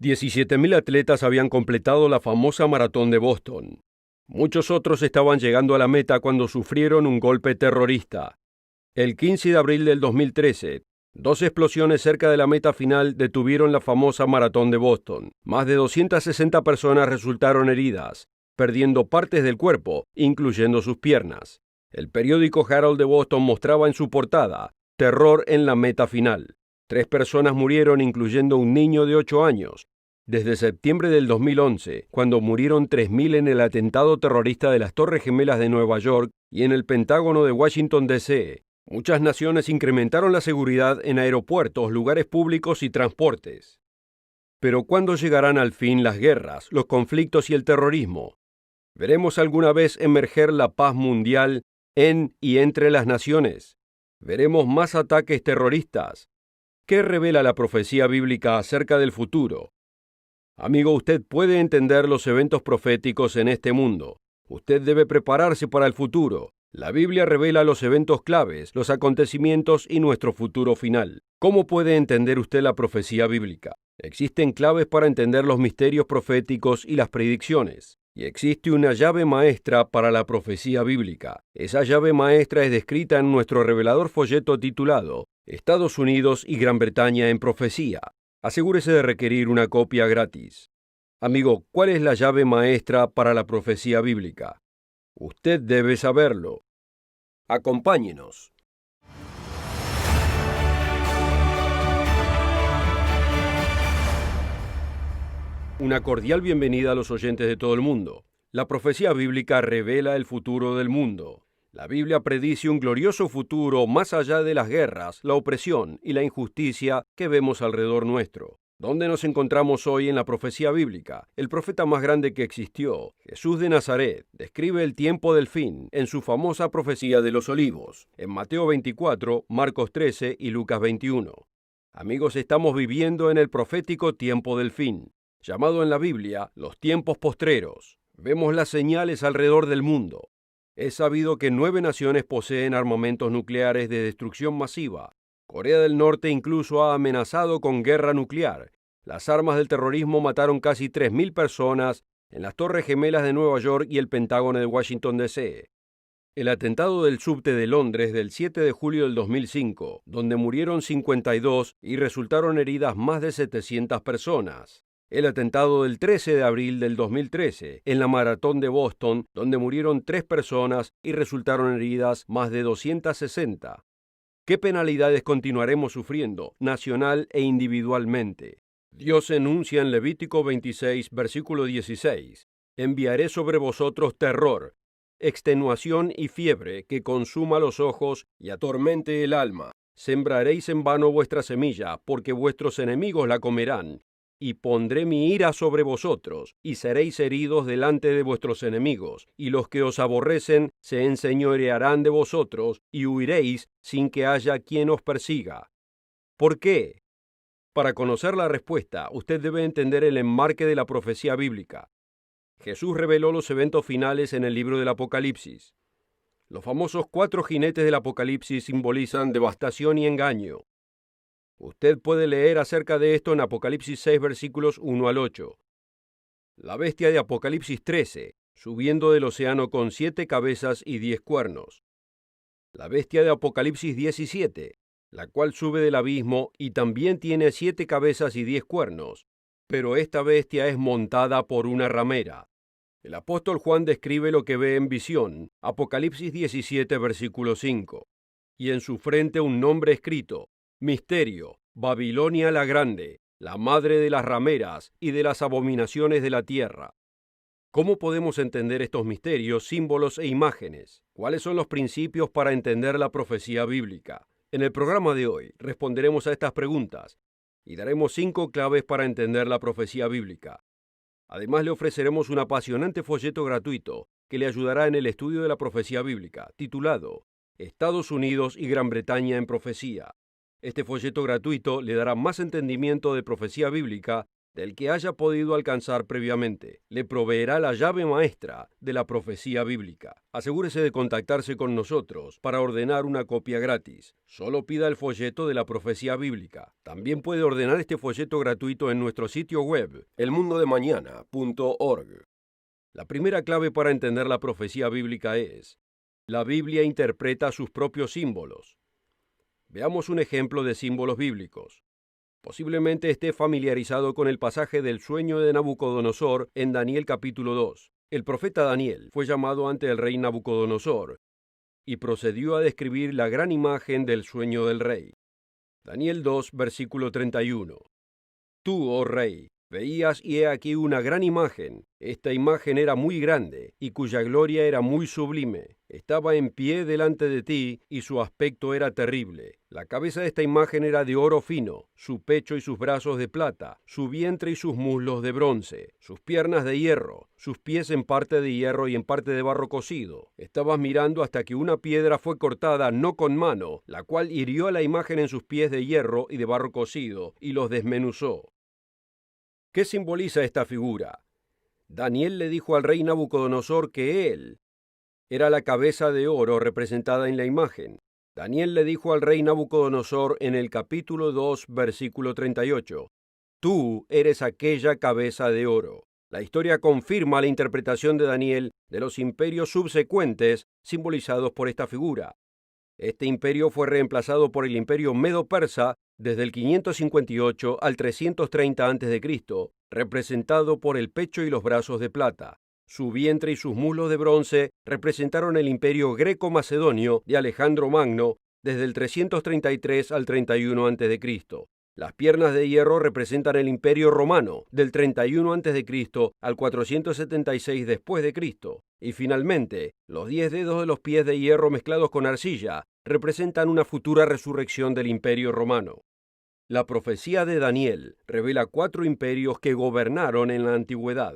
17.000 atletas habían completado la famosa maratón de Boston. Muchos otros estaban llegando a la meta cuando sufrieron un golpe terrorista. El 15 de abril del 2013, dos explosiones cerca de la meta final detuvieron la famosa maratón de Boston. Más de 260 personas resultaron heridas, perdiendo partes del cuerpo, incluyendo sus piernas. El periódico Herald de Boston mostraba en su portada: terror en la meta final. 3 personas murieron, incluyendo un niño de 8 años. Desde septiembre del 2011, cuando murieron 3.000 en el atentado terrorista de las Torres Gemelas de Nueva York y en el Pentágono de Washington, D.C., muchas naciones incrementaron la seguridad en aeropuertos, lugares públicos y transportes. Pero ¿cuándo llegarán al fin las guerras, los conflictos y el terrorismo? ¿Veremos alguna vez emerger la paz mundial en y entre las naciones? ¿Veremos más ataques terroristas? ¿Qué revela la profecía bíblica acerca del futuro? Amigo, usted puede entender los eventos proféticos en este mundo. Usted debe prepararse para el futuro. La Biblia revela los eventos claves, los acontecimientos y nuestro futuro final. ¿Cómo puede entender usted la profecía bíblica? Existen claves para entender los misterios proféticos y las predicciones. Y existe una llave maestra para la profecía bíblica. Esa llave maestra es descrita en nuestro revelador folleto titulado Estados Unidos y Gran Bretaña en Profecía. Asegúrese de requerir una copia gratis. Amigo, ¿cuál es la llave maestra para la profecía bíblica? Usted debe saberlo. Acompáñenos. Una cordial bienvenida a los oyentes de todo el mundo. La profecía bíblica revela el futuro del mundo. La Biblia predice un glorioso futuro más allá de las guerras, la opresión y la injusticia que vemos alrededor nuestro. ¿Dónde nos encontramos hoy en la profecía bíblica? El profeta más grande que existió, Jesús de Nazaret, describe el tiempo del fin en su famosa profecía de los olivos, en Mateo 24, Marcos 13 y Lucas 21. Amigos, estamos viviendo en el profético tiempo del fin, llamado en la Biblia los tiempos postreros. Vemos las señales alrededor del mundo. Es sabido que 9 naciones poseen armamentos nucleares de destrucción masiva. Corea del Norte incluso ha amenazado con guerra nuclear. Las armas del terrorismo mataron casi 3.000 personas en las Torres Gemelas de Nueva York y el Pentágono de Washington, D.C. El atentado del subte de Londres del 7 de julio del 2005, donde murieron 52 y resultaron heridas más de 700 personas. El atentado del 13 de abril del 2013, en la maratón de Boston, donde murieron 3 personas y resultaron heridas más de 260. ¿Qué penalidades continuaremos sufriendo, nacional e individualmente? Dios enuncia en Levítico 26, versículo 16, «Enviaré sobre vosotros terror, extenuación y fiebre que consuma los ojos y atormente el alma. Sembraréis en vano vuestra semilla, porque vuestros enemigos la comerán. Y pondré mi ira sobre vosotros, y seréis heridos delante de vuestros enemigos, y los que os aborrecen se enseñorearán de vosotros, y huiréis sin que haya quien os persiga». ¿Por qué? Para conocer la respuesta, usted debe entender el enmarque de la profecía bíblica. Jesús reveló los eventos finales en el libro del Apocalipsis. Los famosos 4 jinetes del Apocalipsis simbolizan devastación y engaño. Usted puede leer acerca de esto en Apocalipsis 6, versículos 1 al 8. La bestia de Apocalipsis 13, subiendo del océano con 7 cabezas y 10 cuernos. La bestia de Apocalipsis 17, la cual sube del abismo y también tiene 7 cabezas y 10 cuernos, pero esta bestia es montada por una ramera. El apóstol Juan describe lo que ve en visión, Apocalipsis 17, versículo 5. Y en su frente un nombre escrito: Misterio, Babilonia la Grande, la madre de las rameras y de las abominaciones de la tierra. ¿Cómo podemos entender estos misterios, símbolos e imágenes? ¿Cuáles son los principios para entender la profecía bíblica? En el programa de hoy responderemos a estas preguntas y daremos 5 claves para entender la profecía bíblica. Además, le ofreceremos un apasionante folleto gratuito que le ayudará en el estudio de la profecía bíblica, titulado Estados Unidos y Gran Bretaña en Profecía. Este folleto gratuito le dará más entendimiento de profecía bíblica del que haya podido alcanzar previamente. Le proveerá la llave maestra de la profecía bíblica. Asegúrese de contactarse con nosotros para ordenar una copia gratis. Solo pida el folleto de la profecía bíblica. También puede ordenar este folleto gratuito en nuestro sitio web, elmundodemañana.org. La primera clave para entender la profecía bíblica es: la Biblia interpreta sus propios símbolos. Veamos un ejemplo de símbolos bíblicos. Posiblemente esté familiarizado con el pasaje del sueño de Nabucodonosor en Daniel capítulo 2. El profeta Daniel fue llamado ante el rey Nabucodonosor y procedió a describir la gran imagen del sueño del rey. Daniel 2, versículo 31. Tú, oh rey, veías y he aquí una gran imagen. Esta imagen era muy grande y cuya gloria era muy sublime. Estaba en pie delante de ti y su aspecto era terrible. La cabeza de esta imagen era de oro fino, su pecho y sus brazos de plata, su vientre y sus muslos de bronce, sus piernas de hierro, sus pies en parte de hierro y en parte de barro cocido. Estabas mirando hasta que una piedra fue cortada no con mano, la cual hirió a la imagen en sus pies de hierro y de barro cocido y los desmenuzó. ¿Qué simboliza esta figura? Daniel le dijo al rey Nabucodonosor que él era la cabeza de oro representada en la imagen. Daniel le dijo al rey Nabucodonosor en el capítulo 2, versículo 38, tú eres aquella cabeza de oro. La historia confirma la interpretación de Daniel de los imperios subsecuentes simbolizados por esta figura. Este imperio fue reemplazado por el imperio medo-persa desde el 558 al 330 a.C., representado por el pecho y los brazos de plata. Su vientre y sus muslos de bronce representaron el imperio greco-macedonio de Alejandro Magno desde el 333 al 31 a.C. Las piernas de hierro representan el imperio romano del 31 a.C. al 476 después de Cristo. Y finalmente, los 10 dedos de los pies de hierro mezclados con arcilla representan una futura resurrección del imperio romano. La profecía de Daniel revela 4 imperios que gobernaron en la antigüedad.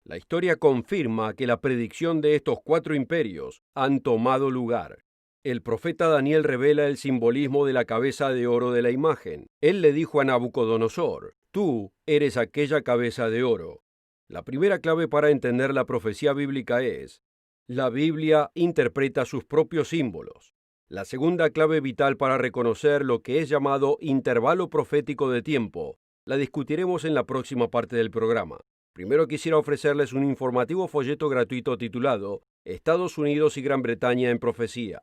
La historia confirma que la predicción de estos 4 imperios han tomado lugar. El profeta Daniel revela el simbolismo de la cabeza de oro de la imagen. Él le dijo a Nabucodonosor, tú eres aquella cabeza de oro. La primera clave para entender la profecía bíblica es: la Biblia interpreta sus propios símbolos. La segunda clave vital para reconocer lo que es llamado intervalo profético de tiempo la discutiremos en la próxima parte del programa. Primero quisiera ofrecerles un informativo folleto gratuito titulado Estados Unidos y Gran Bretaña en Profecía.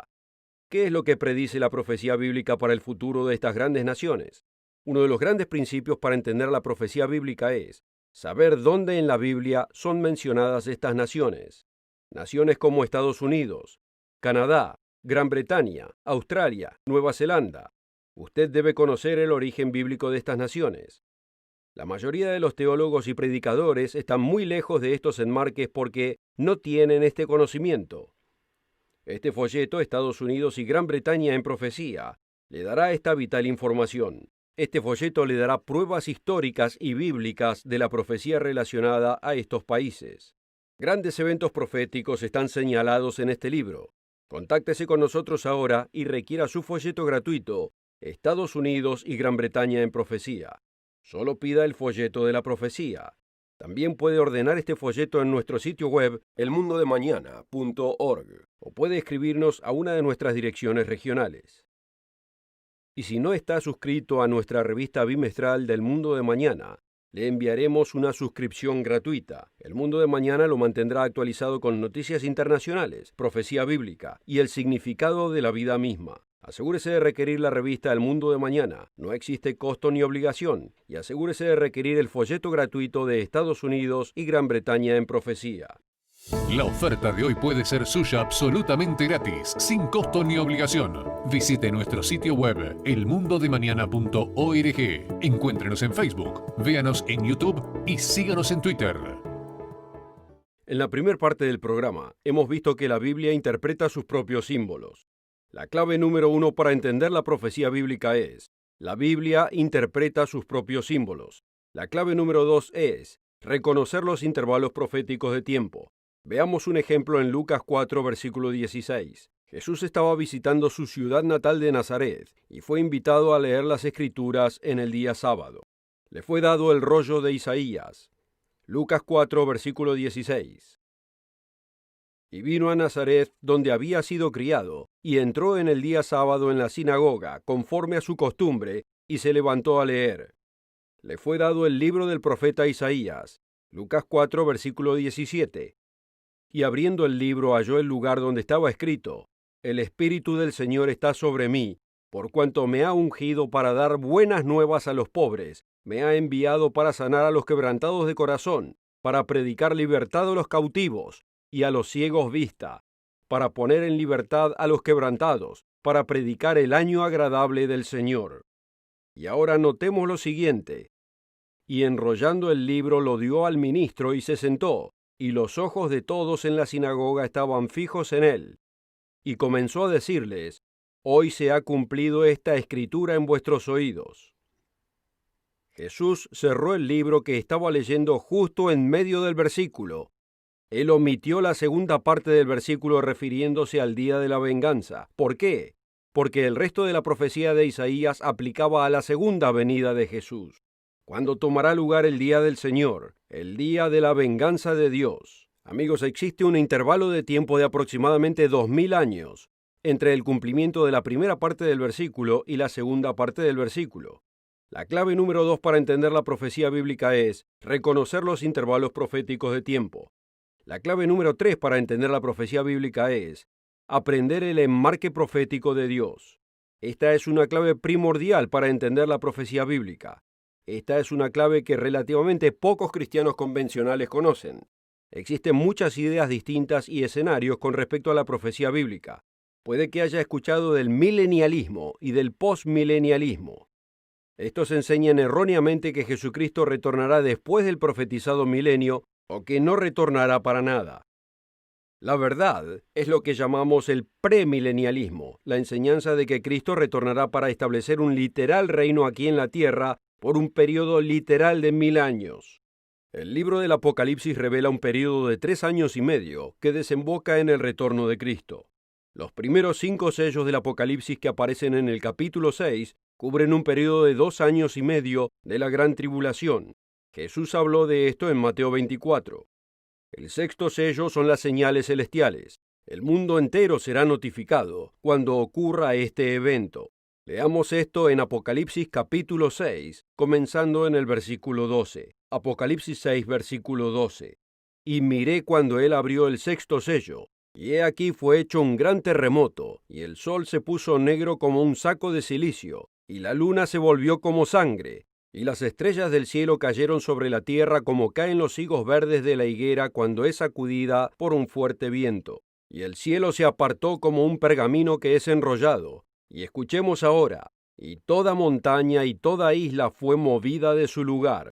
¿Qué es lo que predice la profecía bíblica para el futuro de estas grandes naciones? Uno de los grandes principios para entender la profecía bíblica es saber dónde en la Biblia son mencionadas estas naciones. Naciones como Estados Unidos, Canadá, Gran Bretaña, Australia, Nueva Zelanda. Usted debe conocer el origen bíblico de estas naciones. La mayoría de los teólogos y predicadores están muy lejos de estos enmarques porque no tienen este conocimiento. Este folleto, Estados Unidos y Gran Bretaña en Profecía, le dará esta vital información. Este folleto le dará pruebas históricas y bíblicas de la profecía relacionada a estos países. Grandes eventos proféticos están señalados en este libro. Contáctese con nosotros ahora y requiera su folleto gratuito, Estados Unidos y Gran Bretaña en Profecía. Solo pida el folleto de la profecía. También puede ordenar este folleto en nuestro sitio web, elmundodemañana.org, o puede escribirnos a una de nuestras direcciones regionales. Y si no está suscrito a nuestra revista bimestral del Mundo de Mañana, le enviaremos una suscripción gratuita. El Mundo de Mañana lo mantendrá actualizado con noticias internacionales, profecía bíblica y el significado de la vida misma. Asegúrese de requerir la revista El Mundo de Mañana. No existe costo ni obligación. Y asegúrese de requerir el folleto gratuito de Estados Unidos y Gran Bretaña en Profecía. La oferta de hoy puede ser suya absolutamente gratis, sin costo ni obligación. Visite nuestro sitio web, elmundodemañana.org. Encuéntrenos en Facebook, véanos en YouTube y síganos en Twitter. En la primera parte del programa, hemos visto que la Biblia interpreta sus propios símbolos. La clave número 1 para entender la profecía bíblica es: la Biblia interpreta sus propios símbolos. La clave número 2 es reconocer los intervalos proféticos de tiempo. Veamos un ejemplo en Lucas 4, versículo 16. Jesús estaba visitando su ciudad natal de Nazaret y fue invitado a leer las Escrituras en el día sábado. Le fue dado el rollo de Isaías. Lucas 4, versículo 16. Y vino a Nazaret, donde había sido criado, y entró en el día sábado en la sinagoga, conforme a su costumbre, y se levantó a leer. Le fue dado el libro del profeta Isaías. Lucas 4, versículo 17. Y abriendo el libro halló el lugar donde estaba escrito: El Espíritu del Señor está sobre mí, por cuanto me ha ungido para dar buenas nuevas a los pobres, me ha enviado para sanar a los quebrantados de corazón, para predicar libertad a los cautivos y a los ciegos vista, para poner en libertad a los quebrantados, para predicar el año agradable del Señor. Y ahora notemos lo siguiente. Y enrollando el libro lo dio al ministro y se sentó, y los ojos de todos en la sinagoga estaban fijos en él. Y comenzó a decirles: Hoy se ha cumplido esta escritura en vuestros oídos. Jesús cerró el libro que estaba leyendo justo en medio del versículo. Él omitió la segunda parte del versículo refiriéndose al día de la venganza. ¿Por qué? Porque el resto de la profecía de Isaías aplicaba a la segunda venida de Jesús, cuando tomará lugar el día del Señor, el día de la venganza de Dios. Amigos, existe un intervalo de tiempo de aproximadamente 2000 años entre el cumplimiento de la primera parte del versículo y la segunda parte del versículo. La clave número 2 para entender la profecía bíblica es reconocer los intervalos proféticos de tiempo. La clave número 3 para entender la profecía bíblica es aprender el enmarque profético de Dios. Esta es una clave primordial para entender la profecía bíblica. Esta es una clave que relativamente pocos cristianos convencionales conocen. Existen muchas ideas distintas y escenarios con respecto a la profecía bíblica. Puede que haya escuchado del milenialismo y del postmilenialismo. Estos enseñan erróneamente que Jesucristo retornará después del profetizado milenio o que no retornará para nada. La verdad es lo que llamamos el premilenialismo, la enseñanza de que Cristo retornará para establecer un literal reino aquí en la tierra por un periodo literal de 1000 años. El libro del Apocalipsis revela un periodo de 3 años y medio que desemboca en el retorno de Cristo. Los primeros 5 sellos del Apocalipsis que aparecen en el capítulo 6 cubren un periodo de 2 años y medio de la gran tribulación. Jesús habló de esto en Mateo 24. El sexto sello son las señales celestiales. El mundo entero será notificado cuando ocurra este evento. Leamos esto en Apocalipsis capítulo 6, comenzando en el versículo 12. Apocalipsis 6, versículo 12. Y miré cuando él abrió el sexto sello, y he aquí fue hecho un gran terremoto, y el sol se puso negro como un saco de cilicio, y la luna se volvió como sangre, y las estrellas del cielo cayeron sobre la tierra como caen los higos verdes de la higuera cuando es sacudida por un fuerte viento. Y el cielo se apartó como un pergamino que es enrollado. Y escuchemos ahora, y toda montaña y toda isla fue movida de su lugar.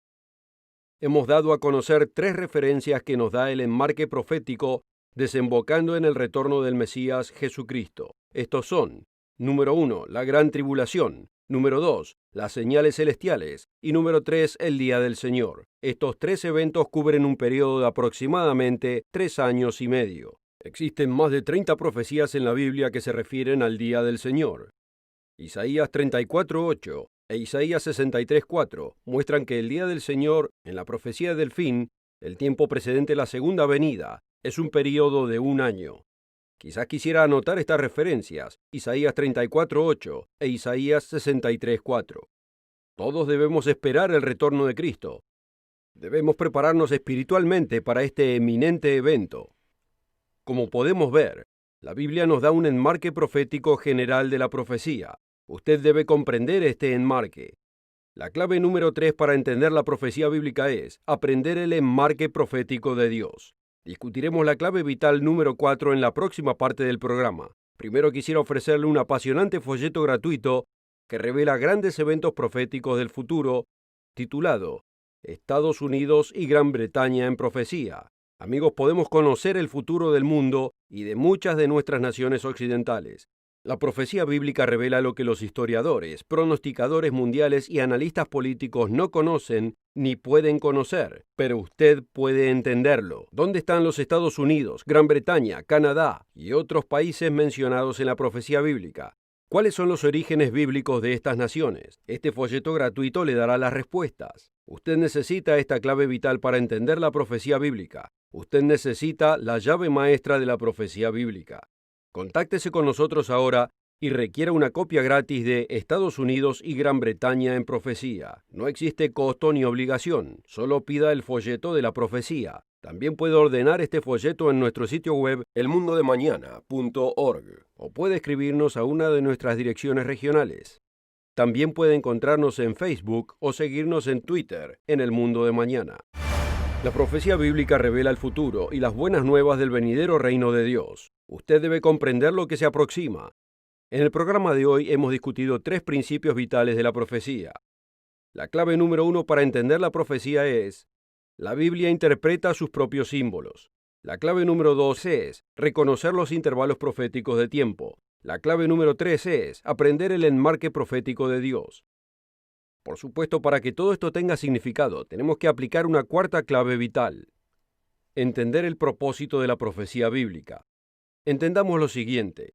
Hemos dado a conocer 3 referencias que nos da el enmarque profético desembocando en el retorno del Mesías Jesucristo. Estos son, número 1, la gran tribulación, número 2, las señales celestiales, y número 3, el día del Señor. Estos 3 eventos cubren un periodo de aproximadamente 3 años y medio. Existen más de 30 profecías en la Biblia que se refieren al día del Señor. Isaías 34:8 e Isaías 63:4 muestran que el día del Señor, en la profecía del fin, el tiempo precedente a la segunda venida, es un periodo de 1 año. Quizás quisiera anotar estas referencias, Isaías 34:8 e Isaías 63:4. Todos debemos esperar el retorno de Cristo. Debemos prepararnos espiritualmente para este eminente evento. Como podemos ver, la Biblia nos da un enmarque profético general de la profecía. Usted debe comprender este enmarque. La clave número 3 para entender la profecía bíblica es aprender el enmarque profético de Dios. Discutiremos la clave vital número 4 en la próxima parte del programa. Primero quisiera ofrecerle un apasionante folleto gratuito que revela grandes eventos proféticos del futuro, titulado Estados Unidos y Gran Bretaña en profecía. Amigos, podemos conocer el futuro del mundo y de muchas de nuestras naciones occidentales. La profecía bíblica revela lo que los historiadores, pronosticadores mundiales y analistas políticos no conocen ni pueden conocer, pero usted puede entenderlo. ¿Dónde están los Estados Unidos, Gran Bretaña, Canadá y otros países mencionados en la profecía bíblica? ¿Cuáles son los orígenes bíblicos de estas naciones? Este folleto gratuito le dará las respuestas. Usted necesita esta clave vital para entender la profecía bíblica. Usted necesita la llave maestra de la profecía bíblica. Contáctese con nosotros ahora y requiera una copia gratis de Estados Unidos y Gran Bretaña en profecía. No existe costo ni obligación, solo pida el folleto de la profecía. También puede ordenar este folleto en nuestro sitio web elmundodemañana.org o puede escribirnos a una de nuestras direcciones regionales. También puede encontrarnos en Facebook o seguirnos en Twitter en El Mundo de Mañana. La profecía bíblica revela el futuro y las buenas nuevas del venidero reino de Dios. Usted debe comprender lo que se aproxima. En el programa de hoy hemos discutido 3 principios vitales de la profecía. La clave número 1 para entender la profecía es: la Biblia interpreta sus propios símbolos. La clave número 2 es reconocer los intervalos proféticos de tiempo. La clave número 3 es aprender el enmarque profético de Dios. Por supuesto, para que todo esto tenga significado, tenemos que aplicar una cuarta clave vital: entender el propósito de la profecía bíblica. Entendamos lo siguiente.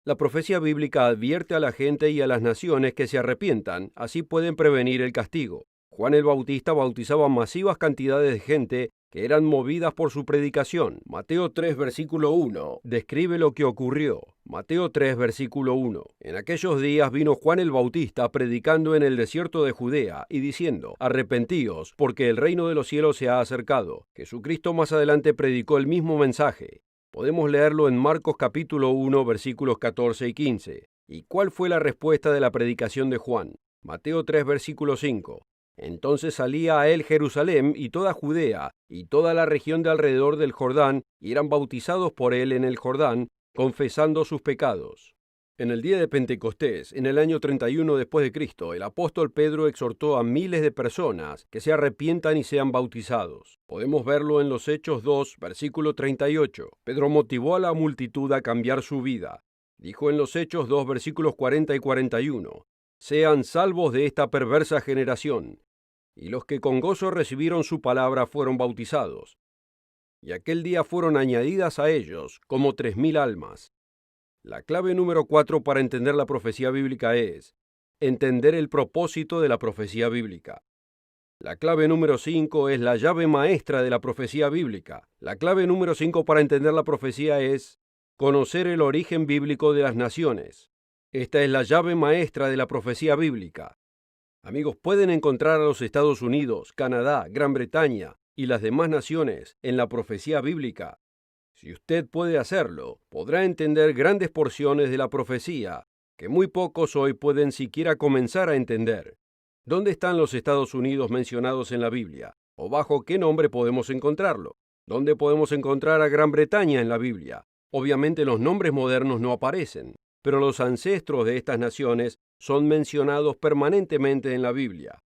La profecía bíblica advierte a la gente y a las naciones que se arrepientan, así pueden prevenir el castigo. Juan el Bautista bautizaba masivas cantidades de gente que eran movidas por su predicación. Mateo 3, versículo 1, describe lo que ocurrió. Mateo 3, versículo 1. En aquellos días vino Juan el Bautista predicando en el desierto de Judea y diciendo: arrepentíos, porque el reino de los cielos se ha acercado. Jesucristo más adelante predicó el mismo mensaje. Podemos leerlo en Marcos capítulo 1, versículos 14 y 15. ¿Y cuál fue la respuesta de la predicación de Juan? Mateo 3, versículo 5. Entonces salía a él Jerusalén y toda Judea y toda la región de alrededor del Jordán, y eran bautizados por él en el Jordán, confesando sus pecados. En el día de Pentecostés, en el año 31 después de Cristo, el apóstol Pedro exhortó a miles de personas que se arrepientan y sean bautizados. Podemos verlo en los Hechos 2, versículo 38. Pedro motivó a la multitud a cambiar su vida. Dijo en los Hechos 2, versículos 40 y 41, «Sean salvos de esta perversa generación». Y los que con gozo recibieron su palabra fueron bautizados. Y aquel día fueron añadidas a ellos como 3,000 almas. La clave número 4 para entender la profecía bíblica es entender el propósito de la profecía bíblica. La clave número 5 es la llave maestra de la profecía bíblica. La clave número 5 para entender la profecía es conocer el origen bíblico de las naciones. Esta es la llave maestra de la profecía bíblica. Amigos, pueden encontrar a los Estados Unidos, Canadá, Gran Bretaña y las demás naciones en la profecía bíblica. Si usted puede hacerlo, podrá entender grandes porciones de la profecía que muy pocos hoy pueden siquiera comenzar a entender. ¿Dónde están los Estados Unidos mencionados en la Biblia? ¿O bajo qué nombre podemos encontrarlo? ¿Dónde podemos encontrar a Gran Bretaña en la Biblia? Obviamente los nombres modernos no aparecen, pero los ancestros de estas naciones son mencionados permanentemente en la Biblia.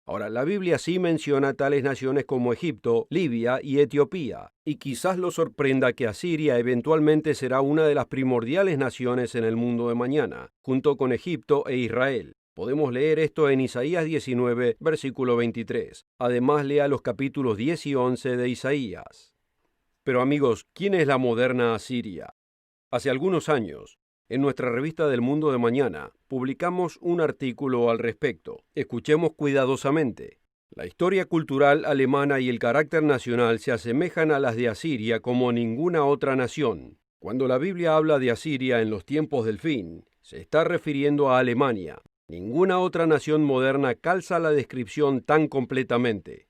Ahora, la Biblia sí menciona tales naciones como Egipto, Libia y Etiopía, y quizás lo sorprenda que Asiria eventualmente será una de las primordiales naciones en el mundo de mañana, junto con Egipto e Israel. Podemos leer esto en Isaías 19, versículo 23. Además, lea los capítulos 10 y 11 de Isaías. Pero amigos, ¿quién es la moderna Asiria? Hace algunos años, en nuestra revista del Mundo de Mañana, publicamos un artículo al respecto. Escuchemos cuidadosamente. La historia cultural alemana y el carácter nacional se asemejan a las de Asiria como ninguna otra nación. Cuando la Biblia habla de Asiria en los tiempos del fin, se está refiriendo a Alemania. Ninguna otra nación moderna calza la descripción tan completamente.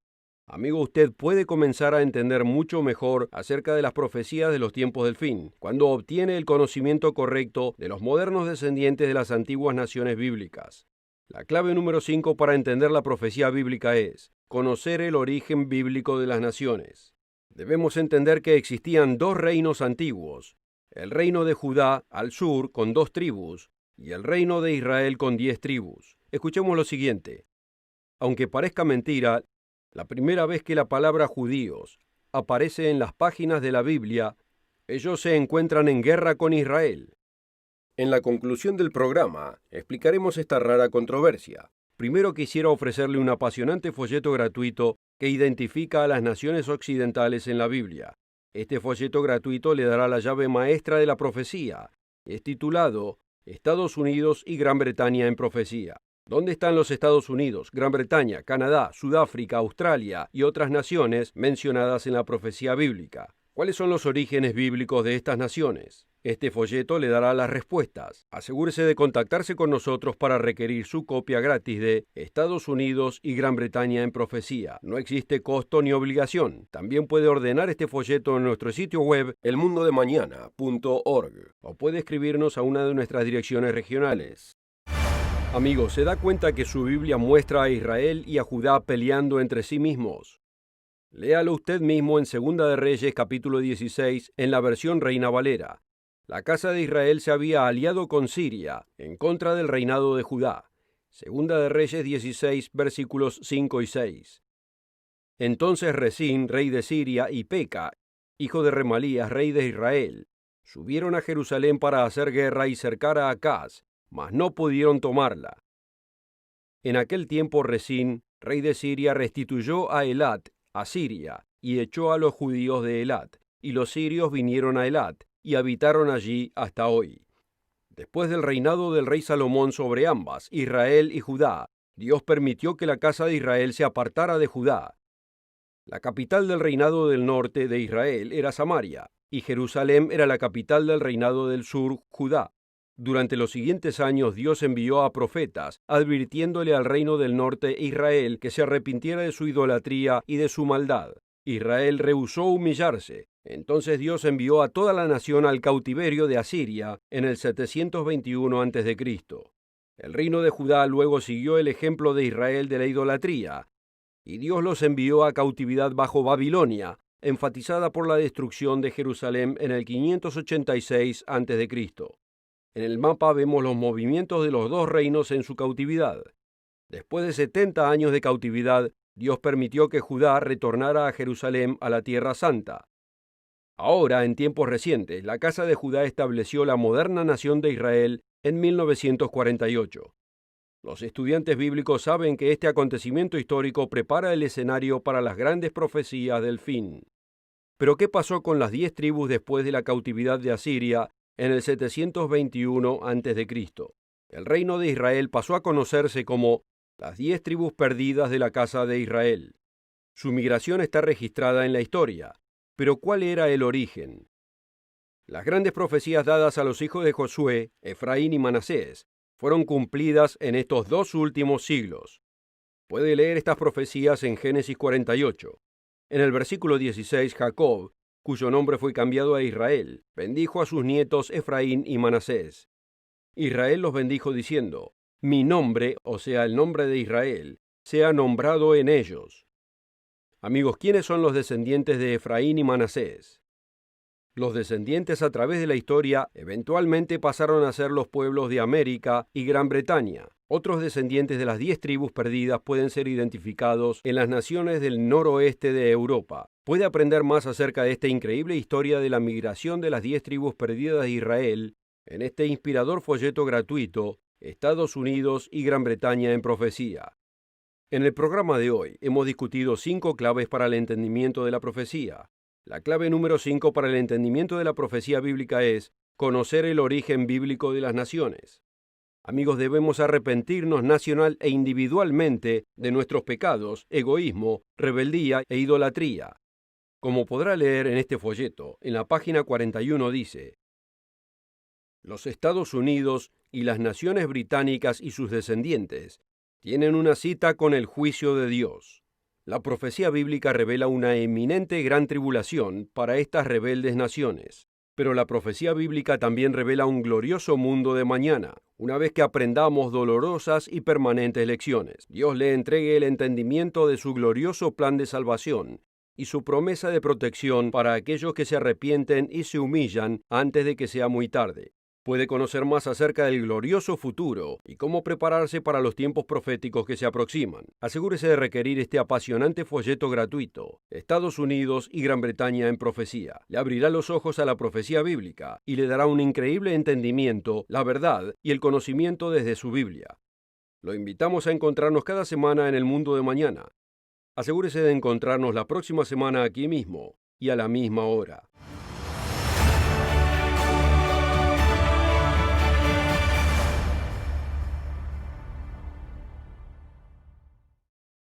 Amigo, usted puede comenzar a entender mucho mejor acerca de las profecías de los tiempos del fin, cuando obtiene el conocimiento correcto de los modernos descendientes de las antiguas naciones bíblicas. La clave número 5 para entender la profecía bíblica es conocer el origen bíblico de las naciones. Debemos entender que existían 2 reinos antiguos, el reino de Judá al sur con 2 tribus y el reino de Israel con 10 tribus. Escuchemos lo siguiente. Aunque parezca mentira, la primera vez que la palabra judíos aparece en las páginas de la Biblia, ellos se encuentran en guerra con Israel. En la conclusión del programa, explicaremos esta rara controversia. Primero quisiera ofrecerle un apasionante folleto gratuito que identifica a las naciones occidentales en la Biblia. Este folleto gratuito le dará la llave maestra de la profecía. Es titulado Estados Unidos y Gran Bretaña en profecía. ¿Dónde están los Estados Unidos, Gran Bretaña, Canadá, Sudáfrica, Australia y otras naciones mencionadas en la profecía bíblica? ¿Cuáles son los orígenes bíblicos de estas naciones? Este folleto le dará las respuestas. Asegúrese de contactarse con nosotros para requerir su copia gratis de Estados Unidos y Gran Bretaña en profecía. No existe costo ni obligación. También puede ordenar este folleto en nuestro sitio web elmundodemañana.org o puede escribirnos a una de nuestras direcciones regionales. Amigos, ¿se da cuenta que su Biblia muestra a Israel y a Judá peleando entre sí mismos? Léalo usted mismo en Segunda de Reyes capítulo 16 en la versión Reina Valera. La casa de Israel se había aliado con Siria en contra del reinado de Judá. Segunda de Reyes 16 versículos 5 y 6. Entonces Resín, rey de Siria, y Peca, hijo de Remalías, rey de Israel, subieron a Jerusalén para hacer guerra y cercar a Acaz, mas no pudieron tomarla. En aquel tiempo Resín, rey de Siria, restituyó a Elat, a Siria, y echó a los judíos de Elat, y los sirios vinieron a Elat, y habitaron allí hasta hoy. Después del reinado del rey Salomón sobre ambas, Israel y Judá, Dios permitió que la casa de Israel se apartara de Judá. La capital del reinado del norte de Israel era Samaria, y Jerusalén era la capital del reinado del sur, Judá. Durante los siguientes años Dios envió a profetas, advirtiéndole al reino del norte Israel que se arrepintiera de su idolatría y de su maldad. Israel rehusó humillarse. Entonces Dios envió a toda la nación al cautiverio de Asiria en el 721 a.C. El reino de Judá luego siguió el ejemplo de Israel de la idolatría, y Dios los envió a cautividad bajo Babilonia, enfatizada por la destrucción de Jerusalén en el 586 a.C. En el mapa vemos los movimientos de los dos reinos en su cautividad. Después de 70 años de cautividad, Dios permitió que Judá retornara a Jerusalén, a la Tierra Santa. Ahora, en tiempos recientes, la Casa de Judá estableció la moderna nación de Israel en 1948. Los estudiantes bíblicos saben que este acontecimiento histórico prepara el escenario para las grandes profecías del fin. Pero ¿qué pasó con las 10 tribus después de la cautividad de Asiria en el 721 a.C.? El reino de Israel pasó a conocerse como las 10 tribus perdidas de la casa de Israel. Su migración está registrada en la historia. Pero ¿cuál era el origen? Las grandes profecías dadas a los hijos de Josué, Efraín y Manasés, fueron cumplidas en estos 2 últimos siglos. Puede leer estas profecías en Génesis 48. En el versículo 16, Jacob, cuyo nombre fue cambiado a Israel, bendijo a sus nietos Efraín y Manasés. Israel los bendijo diciendo: mi nombre, o sea, el nombre de Israel, sea nombrado en ellos. Amigos, ¿quiénes son los descendientes de Efraín y Manasés? Los descendientes a través de la historia eventualmente pasaron a ser los pueblos de América y Gran Bretaña. Otros descendientes de las 10 tribus perdidas pueden ser identificados en las naciones del noroeste de Europa. Puede aprender más acerca de esta increíble historia de la migración de las 10 tribus perdidas de Israel en este inspirador folleto gratuito, Estados Unidos y Gran Bretaña en profecía. En el programa de hoy hemos discutido 5 claves para el entendimiento de la profecía. La clave número 5 para el entendimiento de la profecía bíblica es conocer el origen bíblico de las naciones. Amigos, debemos arrepentirnos nacional e individualmente de nuestros pecados, egoísmo, rebeldía e idolatría. Como podrá leer en este folleto, en la página 41 dice: los Estados Unidos y las naciones británicas y sus descendientes tienen una cita con el juicio de Dios. La profecía bíblica revela una eminente gran tribulación para estas rebeldes naciones. Pero la profecía bíblica también revela un glorioso mundo de mañana, una vez que aprendamos dolorosas y permanentes lecciones. Dios le entregue el entendimiento de su glorioso plan de salvación y su promesa de protección para aquellos que se arrepienten y se humillan antes de que sea muy tarde. Puede conocer más acerca del glorioso futuro y cómo prepararse para los tiempos proféticos que se aproximan. Asegúrese de requerir este apasionante folleto gratuito, Estados Unidos y Gran Bretaña en profecía. Le abrirá los ojos a la profecía bíblica y le dará un increíble entendimiento, la verdad y el conocimiento desde su Biblia. Lo invitamos a encontrarnos cada semana en el mundo de mañana. Asegúrese de encontrarnos la próxima semana aquí mismo y a la misma hora.